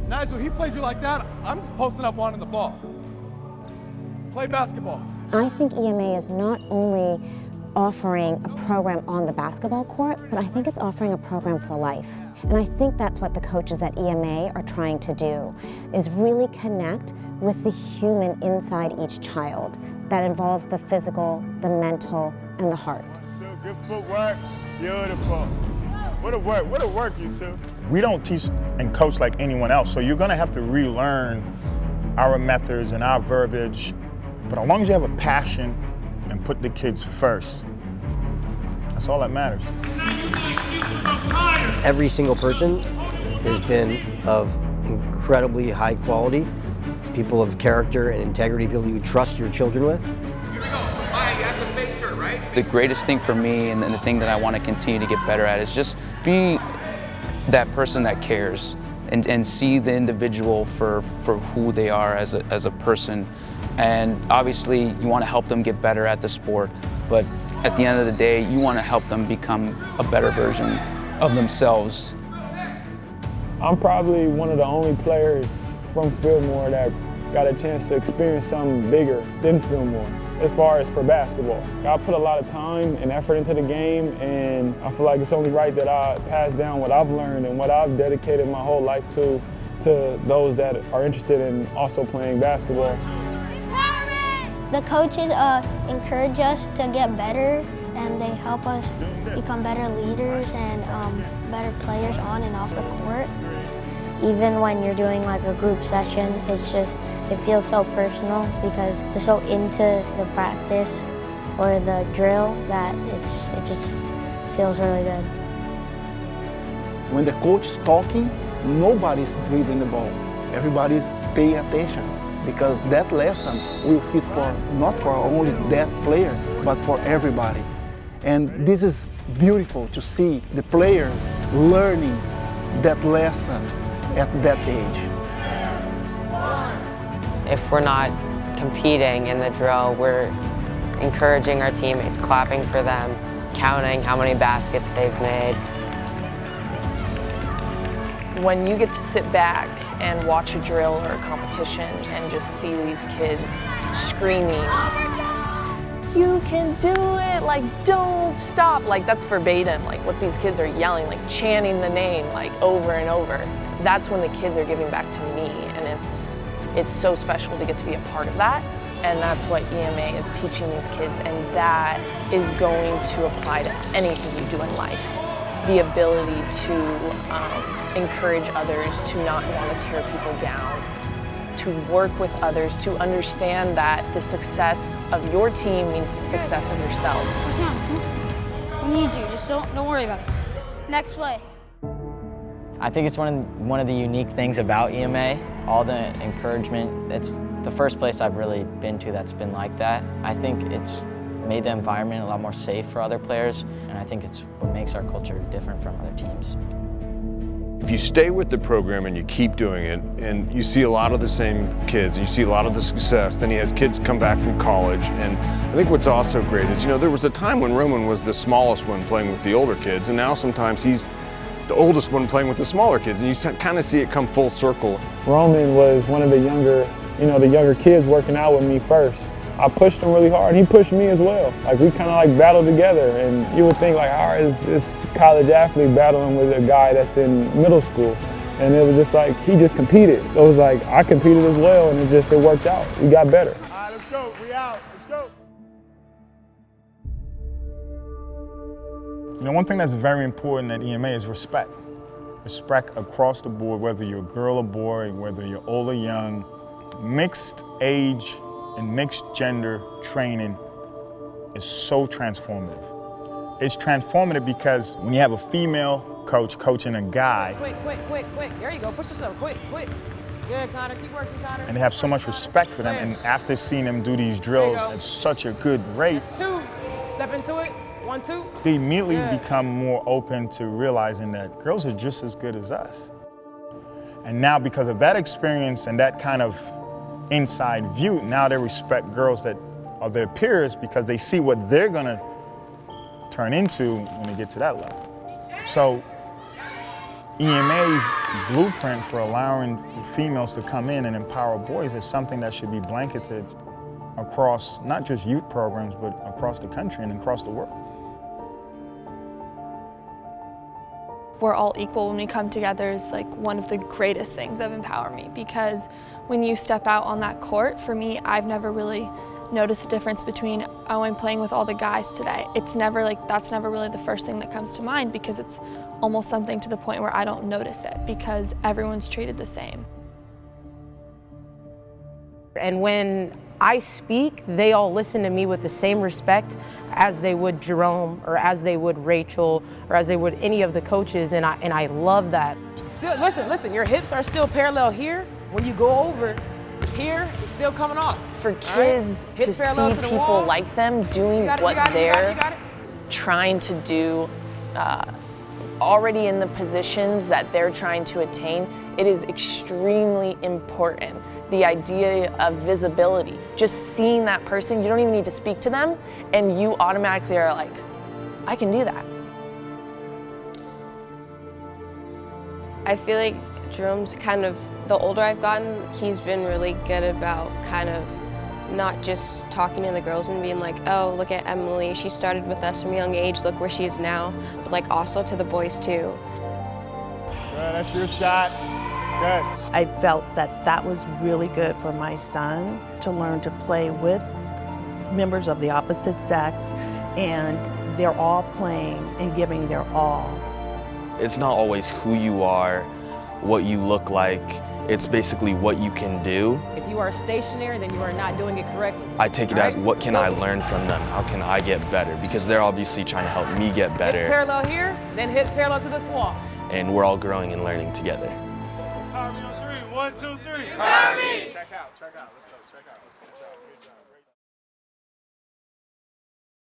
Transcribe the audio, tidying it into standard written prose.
Nigel, he plays you like that, I'm just posting up wanting the ball. Play basketball. I think EMA is not only offering a program on the basketball court, but I think it's offering a program for life. And I think that's what the coaches at EMA are trying to do, is really connect with the human inside each child. That involves the physical, the mental, and the heart. So good footwork, beautiful. What a work, you two. We don't teach and coach like anyone else, so you're gonna have to relearn our methods and our verbiage. But as long as you have a passion and put the kids first, that's all that matters. Every single person has been of incredibly high quality, people of character and integrity, people you trust your children with. The greatest thing for me and the thing that I want to continue to get better at is just be that person that cares and see the individual for who they are as a person. And obviously you want to help them get better at the sport, but at the end of the day, you want to help them become a better version of themselves. I'm probably one of the only players from Fillmore that got a chance to experience something bigger than Fillmore as far as for basketball. I put a lot of time and effort into the game, and I feel like it's only right that I pass down what I've learned and what I've dedicated my whole life to those that are interested in also playing basketball. The coaches encourage us to get better, and they help us become better leaders and better players on and off the court. Even when you're doing like a group session, it feels so personal because they're so into the practice or the drill that it just feels really good. When the coach is talking, nobody's dribbling the ball. Everybody's paying attention, because that lesson will fit not for only that player, but for everybody. And this is beautiful to see the players learning that lesson at that age. If we're not competing in the drill, we're encouraging our teammates, clapping for them, counting how many baskets they've made. When you get to sit back and watch a drill or a competition and just see these kids screaming, "You can do it, like don't stop," like that's verbatim, like what these kids are yelling, like chanting the name like over and over. That's when the kids are giving back to me, and it's so special to get to be a part of that. And that's what EMA is teaching these kids, and that is going to apply to anything you do in life. The ability to encourage others, to not want to tear people down, to work with others, to understand that the success of your team means the success of yourself. We need you, just don't worry about it. Next play. I think it's one of the unique things about EMA, all the encouragement. It's the first place I've really been to that's been like that. I think it's made the environment a lot more safe for other players, and I think it's what makes our culture different from other teams. If you stay with the program and you keep doing it, and you see a lot of the same kids, and you see a lot of the success, then he has kids come back from college. And I think what's also great is, there was a time when Roman was the smallest one playing with the older kids, and now sometimes he's the oldest one playing with the smaller kids, and you kind of see it come full circle. Roman was one of the younger kids working out with me first. I pushed him really hard, and he pushed me as well. Like we kind of like battled together, and you would think like, how is this college athlete battling with a guy that's in middle school? And it was just like, he just competed. So it was like, I competed as well, and it worked out. We got better. All right, let's go, we out, let's go. One thing that's very important at EMA is respect. Respect across the board, whether you're a girl or boy, whether you're old or young. Mixed age and mixed gender training is so transformative. It's transformative because when you have a female coach coaching a guy, Quick, there you go, push yourself, quick. Good, Connor, keep working, Connor. And they have so much respect for them, and after seeing them do these drills at such a good rate, That's 2, step into it, 1, 2. they immediately become more open to realizing that girls are just as good as us. And now because of that experience and that kind of inside view, now they respect girls that are their peers because they see what they're gonna turn into when they get to that level. So EMA's blueprint for allowing females to come in and empower boys is something that should be blanketed across not just youth programs, but across the country and across the world. We're all equal when we come together is like one of the greatest things of Empower Me, because when you step out on that court, for me, I've never really noticed a difference between, oh, I'm playing with all the guys today. It's never like, that's never really the first thing that comes to mind, because it's almost something to the point where I don't notice it because everyone's treated the same. And when I speak, they all listen to me with the same respect as they would Jerome, or as they would Rachel, or as they would any of the coaches, and I love that. Still, listen, your hips are still parallel here. When you go over here, it's still coming off. For kids to see people like them doing what they're trying to do, already in the positions that they're trying to attain, it is extremely important. The idea of visibility, just seeing that person, you don't even need to speak to them, and you automatically are like, I can do that. I feel like Jerome's kind of, the older I've gotten, he's been really good about kind of not just talking to the girls and being like, oh, look at Emily, she started with us from a young age, look where she is now, but like also to the boys too. Good, that's your shot. Good. I felt that that was really good for my son to learn to play with members of the opposite sex, and they're all playing and giving their all. It's not always who you are, what you look like. It's basically what you can do. If you are stationary, then you are not doing it correctly. I take it as, what can I learn from them? How can I get better? Because they're obviously trying to help me get better. Hips parallel here, then hips parallel to this wall. And we're all growing and learning together. Empower me on three. 1, 2, 3. Empower me! Check out. Let's go. Check out.